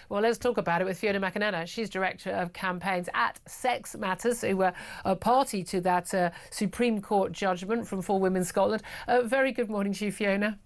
Well, let's talk about it with Fiona McAnena. She's Director of Campaigns at Sex Matters, who were a party to that Supreme Court judgment from 4 Women Scotland. Very good morning to you, Fiona.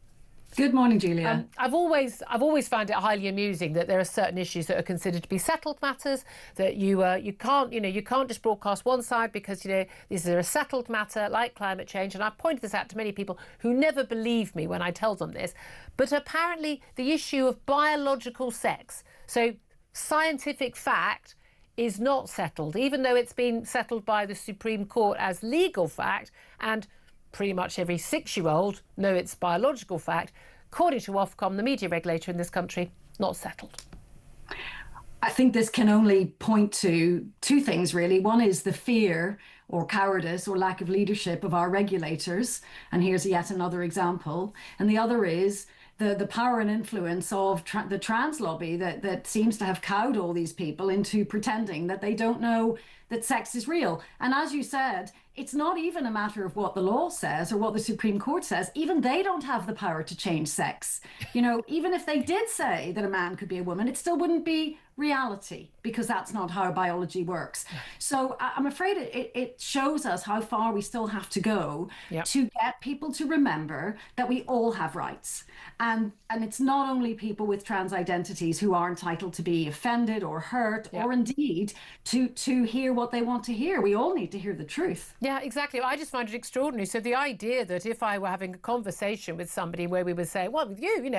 Good morning, Julia. I've always found it highly amusing that there are certain issues that are considered to be settled matters, that you can't just broadcast one side because this is a settled matter like climate change. And I've pointed this out to many people who never believe me when I tell them this. But apparently the issue of biological sex, so scientific fact, is not settled, even though it's been settled by the Supreme Court as legal fact, and pretty much every 6-year-old know it's biological fact. According to Ofcom, the media regulator in this country, not settled. I think this can only point to 2 things, really. One is the fear or cowardice or lack of leadership of our regulators. And here's yet another example. And the other is the power and influence of the trans lobby that seems to have cowed all these people into pretending that they don't know that sex is real. And as you said, it's not even a matter of what the law says or what the Supreme Court says. Even they don't have the power to change sex. Even if they did say that a man could be a woman, it still wouldn't be reality, because that's not how biology works. So I'm afraid it shows us how far we still have to go to get people to remember that we all have rights. And it's not only people with trans identities who are entitled to be offended or hurt or indeed to hear what they want to hear. We all need to hear the truth. Yeah, exactly. I just find it extraordinary. So the idea that if I were having a conversation with somebody where we would say, well, with you,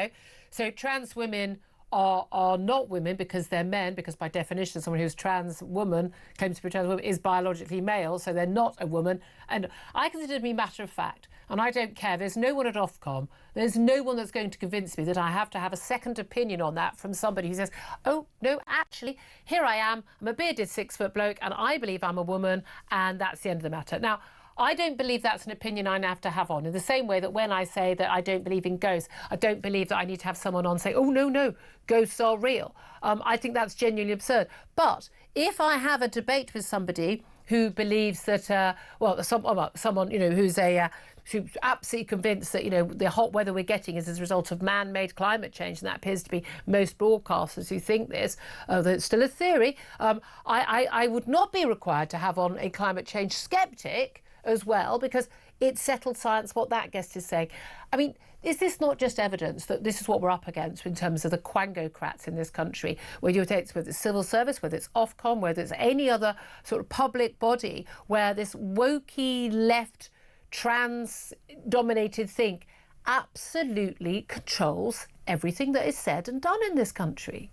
so trans women are not women because they're men, because by definition someone who's trans woman, claims to be a trans woman, is biologically male, so they're not a woman. And I consider it to be matter of fact, and I don't care. There's no one at Ofcom, there's no one that's going to convince me that I have to have a second opinion on that from somebody who says, oh, no, actually, here I am, I'm a bearded 6-foot bloke, and I believe I'm a woman, and that's the end of the matter. Now, I don't believe that's an opinion I have to have on, in the same way that when I say that I don't believe in ghosts, I don't believe that I need to have someone on say, oh, no, ghosts are real. I think that's genuinely absurd. But if I have a debate with somebody who believes that, someone, who's absolutely convinced that, the hot weather we're getting is as a result of man-made climate change, and that appears to be most broadcasters who think this, though it's still a theory, I would not be required to have on a climate change sceptic as well, because it's settled science what that guest is saying. I mean, is this not just evidence that this is what we're up against in terms of the quangocrats in this country, whether it's civil service, whether it's Ofcom, whether it's any other sort of public body, where this wokey left trans-dominated thing absolutely controls everything that is said and done in this country?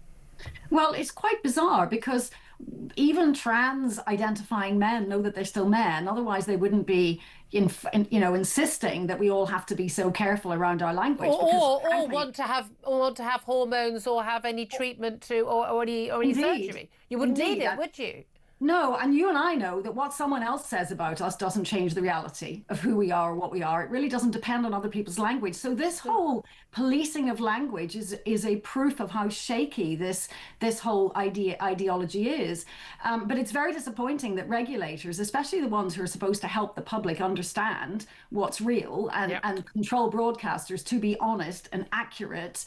Well, it's quite bizarre, because even trans identifying men know that they're still men. Otherwise, they wouldn't be, insisting that we all have to be so careful around our language. Or want to have hormones or have any treatment to or any surgery. You wouldn't need it, would you? No, and you and I know that what someone else says about us doesn't change the reality of who we are or what we are. It really doesn't depend on other people's language. So this whole policing of language is a proof of how shaky this whole ideology is. But it's very disappointing that regulators, especially the ones who are supposed to help the public understand what's real and control broadcasters to be honest and accurate,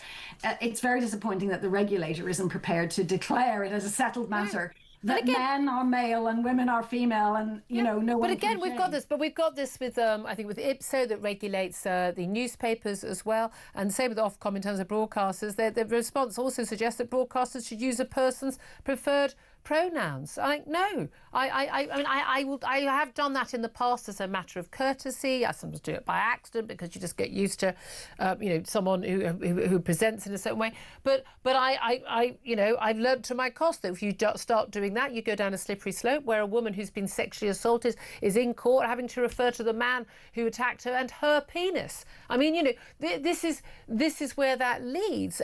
it's very disappointing that the regulator isn't prepared to declare it as a settled matter. That men are male and women are female, and no one. But again, we've got this with I think with IPSO that regulates the newspapers as well, and same with Ofcom in terms of broadcasters. The response also suggests that broadcasters should use a person's preferred pronouns. No, I have done that in the past as a matter of courtesy. I sometimes do it by accident because you just get used to, someone who presents in a certain way. But I've learned to my cost that if you start doing that, you go down a slippery slope where a woman who's been sexually assaulted is in court having to refer to the man who attacked her and her penis. I mean, this is where that leads.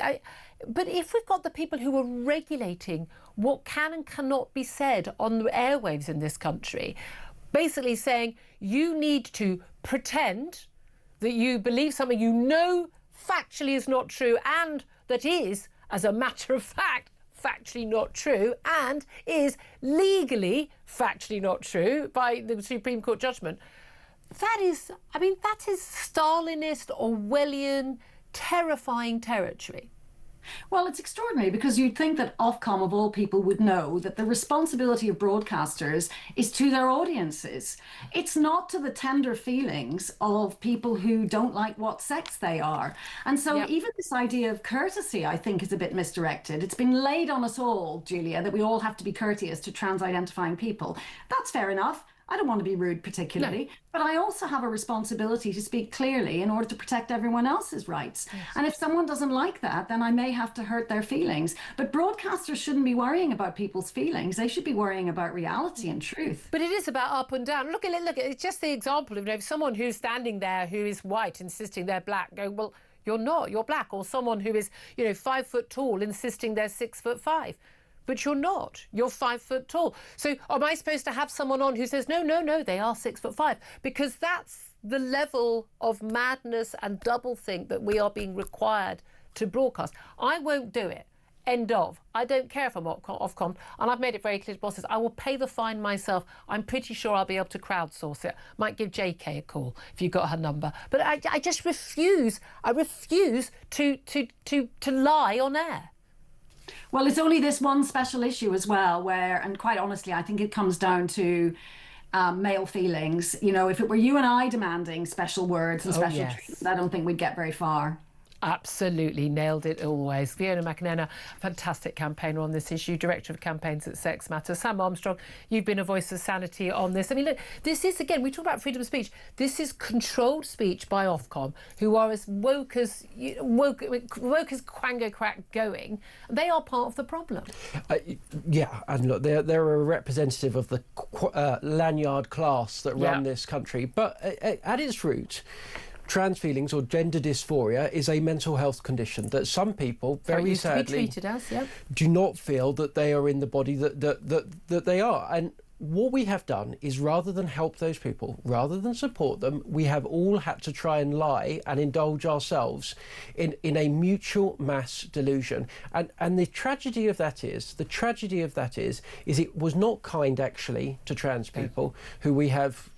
But if we've got the people who are regulating what can and cannot be said on the airwaves in this country, basically saying you need to pretend that you believe something you know factually is not true and that is, as a matter of fact, factually not true and is legally factually not true by the Supreme Court judgment. That is Stalinist, Orwellian, terrifying territory. Well, it's extraordinary because you'd think that Ofcom, of all people, would know that the responsibility of broadcasters is to their audiences. It's not to the tender feelings of people who don't like what sex they are. And so Yep. even this idea of courtesy, I think, is a bit misdirected. It's been laid on us all, Julia, that we all have to be courteous to trans-identifying people. That's fair enough. I don't want to be rude No. particularly, but I also have a responsibility to speak clearly in order to protect everyone else's rights. Yes. And if someone doesn't like that, then I may have to hurt their feelings. But broadcasters shouldn't be worrying about people's feelings. They should be worrying about reality and truth. But it is about up and down. Look at it. Look at it. It's just the example of, someone who's standing there who is white, insisting they're black, going, well, you're not. You're black. Or someone who is, 5 foot tall, insisting they're 6'5". But you're not. You're 5 foot tall. So am I supposed to have someone on who says, no, no, no, they are 6'5"? Because that's the level of madness and doublethink that we are being required to broadcast. I won't do it. End of. I don't care if I'm Ofcom, and I've made it very clear to bosses, I will pay the fine myself. I'm pretty sure I'll be able to crowdsource it. Might give JK a call if you've got her number. But I just refuse. I refuse to lie on air. Well, it's only this one special issue as well, where, and quite honestly, I think it comes down to male feelings. If it were you and I demanding special words and special treatment, I don't think we'd get very far. Absolutely nailed it always. Fiona McAnena, fantastic campaigner on this issue, Director of Campaigns at Sex Matters. Sam Armstrong, you've been a voice of sanity on this. I mean, look, this is, again, we talk about freedom of speech. This is controlled speech by Ofcom, who are as woke as Quango Crack going. They are part of the problem. Yeah, and look, they're a representative of the lanyard class that run this country. But at its root, trans feelings or gender dysphoria is a mental health condition that some people, very sadly, treated as, do not feel that they are in the body that they are. And what we have done is, rather than help those people, rather than support them, we have all had to try and lie and indulge ourselves in a mutual mass delusion. And the tragedy of that is it was not kind actually to trans people who we have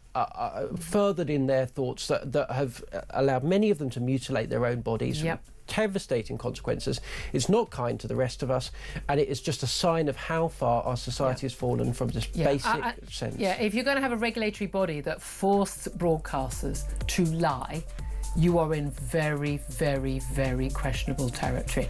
furthered in their thoughts that have allowed many of them to mutilate their own bodies. Devastating consequences. It's not kind to the rest of us, and it is just a sign of how far our society has fallen from this basic sense. If you're going to have a regulatory body that forces broadcasters to lie, you are in very, very, very questionable territory.